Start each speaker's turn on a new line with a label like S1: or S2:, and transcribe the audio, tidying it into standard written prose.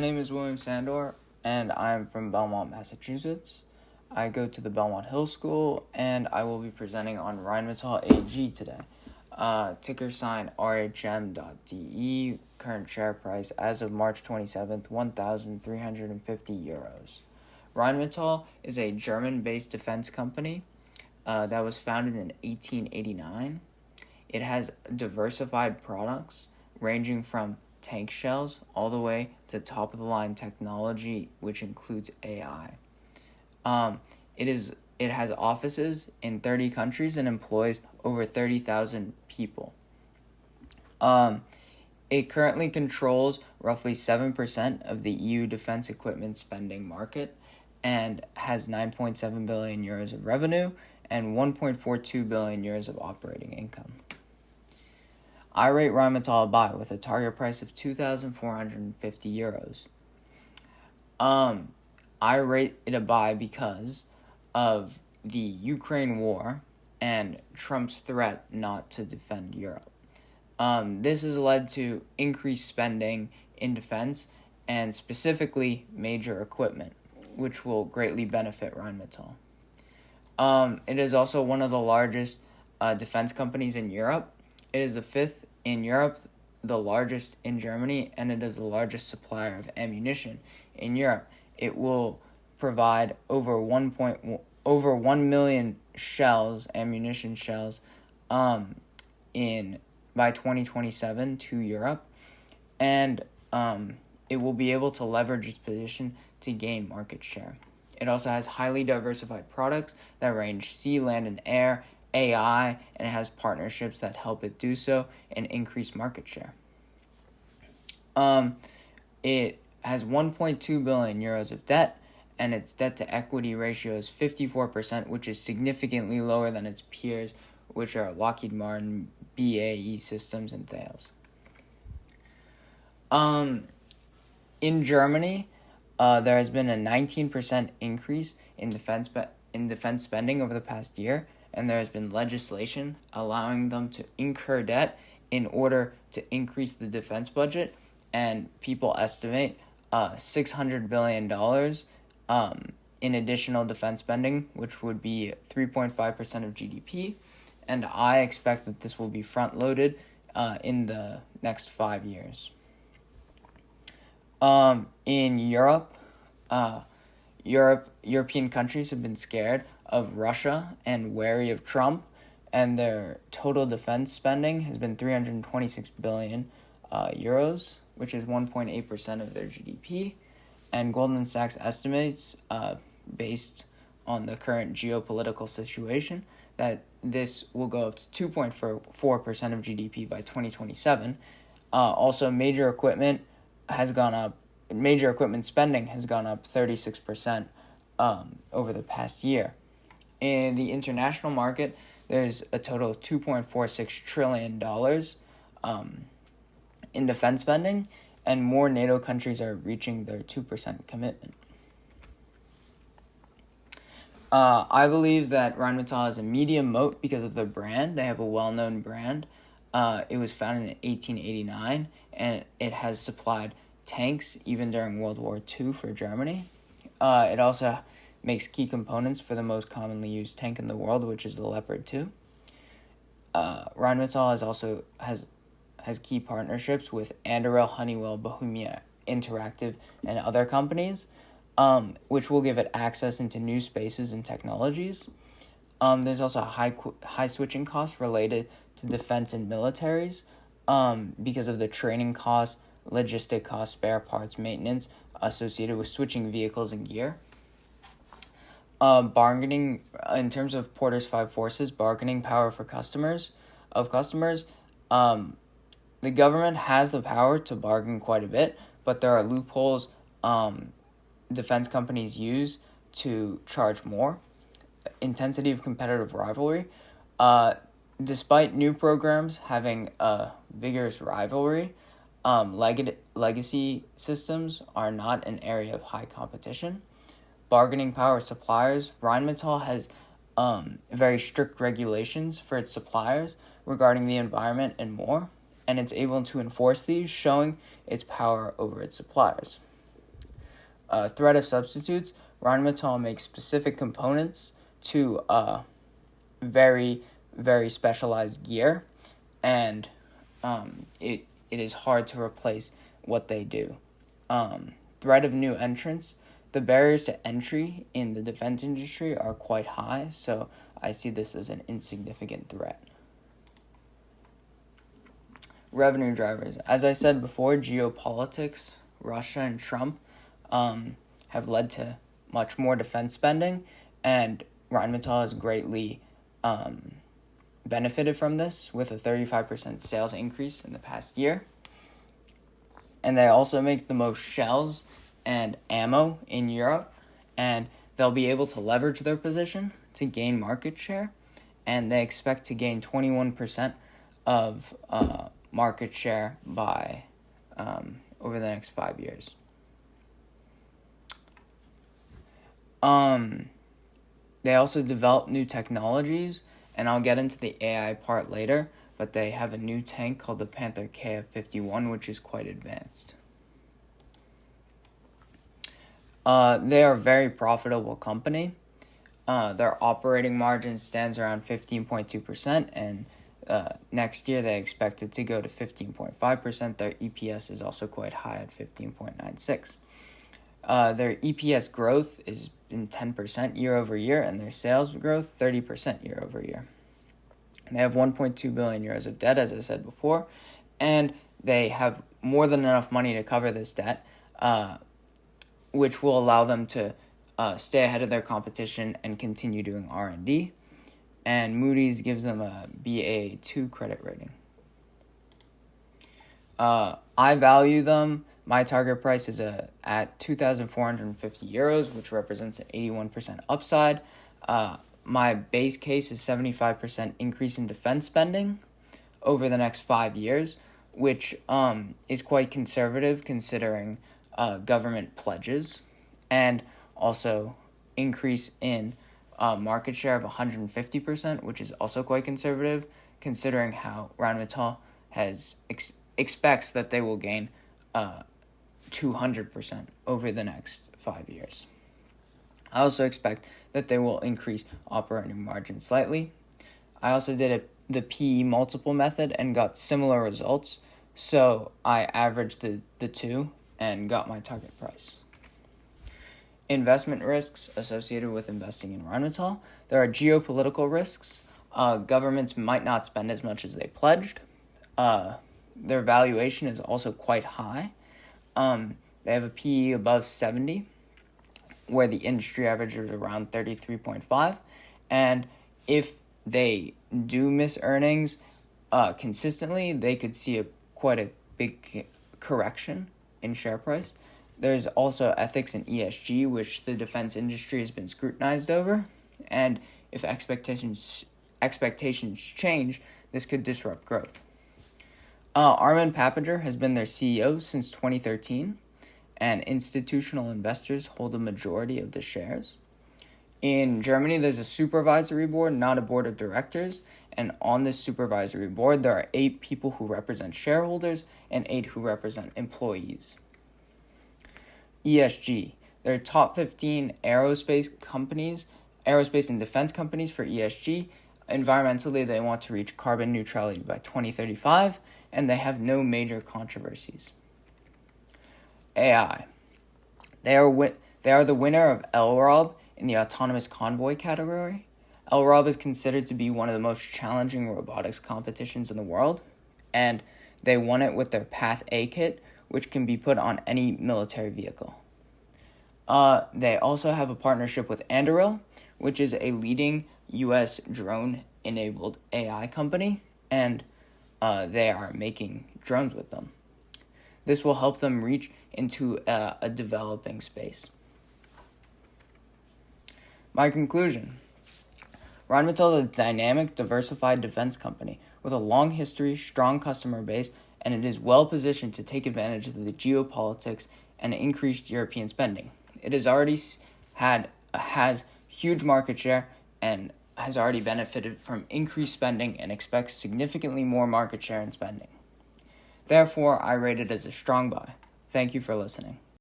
S1: My name is William Sandor, and I'm from Belmont, Massachusetts. I go to the Belmont Hill School, and I will be presenting on Rheinmetall AG today. Ticker sign RHM.DE, current share price as of March 27th, 1,350 euros. Rheinmetall is a German-based defense company that was founded in 1889. It has diversified products ranging from tank shells all the way to top-of-the-line technology, which includes AI. It has offices in 30 countries and employs over 30,000 people. It currently controls roughly 7% of the EU defense equipment spending market and has 9.7 billion euros of revenue and 1.42 billion euros of operating income. I rate Rheinmetall a buy with a target price of 2,450 euros. I rate it a buy because of the Ukraine war and Trump's threat not to defend Europe. This has led to increased spending in defense and specifically major equipment, which will greatly benefit Rheinmetall. It is also one of the largest defense companies in Europe. It is the fifth in Europe, the largest in Germany, and it is the largest supplier of ammunition in Europe. It will provide over 1 million shells, ammunition shells, by 2027 to Europe, and it will be able to leverage its position to gain market share. It also has highly diversified products that range sea, land, and air, AI, and it has partnerships that help it do so and increase market share. It has 1.2 billion euros of debt, and its debt-to-equity ratio is 54%, which is significantly lower than its peers, which are Lockheed Martin, BAE Systems, and Thales. In Germany, there has been a 19% increase in defense spending over the past year, and there has been legislation allowing them to incur debt in order to increase the defense budget, and people estimate $600 billion in additional defense spending, which would be 3.5% of GDP, and I expect that this will be front-loaded in the next 5 years. In Europe, European countries have been scared of Russia and wary of Trump, and their total defense spending has been 326 billion euros, which is 1.8% of their GDP. And Goldman Sachs estimates, based on the current geopolitical situation, that this will go up to 2.4% of GDP by 2027. Also, major equipment spending has gone up 36% over the past year. In the international market, there's a total of $2.46 trillion in defense spending, and more NATO countries are reaching their 2% commitment. I believe that Rheinmetall is a medium moat because of their brand. They have a well-known brand. It was founded in 1889, and it has supplied tanks even during World War II for Germany. It also makes key components for the most commonly used tank in the world, which is the Leopard 2. Rheinmetall has key partnerships with Anduril, Honeywell, Bohemia Interactive, and other companies, which will give it access into new spaces and technologies. There's also high switching costs related to defense and militaries because of the training costs, logistic costs, spare parts, maintenance associated with switching vehicles and gear. Bargaining, in terms of Porter's 5 forces, bargaining power for customers, the government has the power to bargain quite a bit, but there are loopholes defense companies use to charge more. Intensity of competitive rivalry. Despite new programs having a vigorous rivalry, legacy systems are not an area of high competition. Bargaining power suppliers. Rheinmetall has very strict regulations for its suppliers regarding the environment and more, and it's able to enforce these, showing its power over its suppliers. threat of substitutes, Rheinmetall makes specific components to very, very specialized gear, and it is hard to replace what they do. Threat of new entrants. The barriers to entry in the defense industry are quite high, so I see this as an insignificant threat. Revenue drivers. As I said before, geopolitics, Russia and Trump have led to much more defense spending, and Rheinmetall has greatly benefited from this with a 35% sales increase in the past year. And they also make the most shells and ammo in Europe, and they'll be able to leverage their position to gain market share, and they expect to gain 21% of market share by over the next 5 years. They also develop new technologies, and I'll get into the AI part later, but they have a new tank called the Panther KF-51, which is quite advanced. They are a very profitable company. Their operating margin stands around 15.2%, and next year they expect it to go to 15.5%. Their EPS is also quite high at 15.96. Their EPS growth is in 10% year over year, and their sales growth 30% year over year. They have 1.2 billion euros of debt, as I said before, and they have more than enough money to cover this debt, which will allow them to stay ahead of their competition and continue doing R&D. And Moody's gives them a Ba2 credit rating. I value them. My target price is at 2,450 euros, which represents an 81% upside. My base case is 75% increase in defense spending over the next 5 years, which is quite conservative considering government pledges, and also increase in market share of 150%, which is also quite conservative considering how Rheinmetall has expects that they will gain 200% over the next 5 years. I also expect that they will increase operating margin slightly. I also did the PE multiple method and got similar results, so I averaged the two and got my target price. Investment risks associated with investing in Rheinmetall. There are geopolitical risks. Governments might not spend as much as they pledged. Their valuation is also quite high. They have a PE above 70, where the industry average is around 33.5. And if they do miss earnings consistently, they could see quite a big correction in share price. There's also ethics and ESG, which the defense industry has been scrutinized over. And if expectations change, this could disrupt growth. Armin Papperger has been their CEO since 2013, and institutional investors hold a majority of the shares. In Germany, there's a supervisory board, not a board of directors, and on this supervisory board, there are 8 people who represent shareholders and 8 who represent employees. ESG. There are top 15 aerospace and defense companies for ESG. Environmentally, they want to reach carbon neutrality by 2035, and they have no major controversies. AI. They are the winner of LROB in the autonomous convoy category. LROB is considered to be one of the most challenging robotics competitions in the world, and they won it with their Path A kit, which can be put on any military vehicle. They also have a partnership with Anduril, which is a leading U.S. drone-enabled AI company, and they are making drones with them. This will help them reach into a developing space. My conclusion. Rheinmetall is a dynamic, diversified defense company with a long history, strong customer base, and it is well positioned to take advantage of the geopolitics and increased European spending. It has huge market share and has already benefited from increased spending and expects significantly more market share and spending. Therefore, I rate it as a strong buy. Thank you for listening.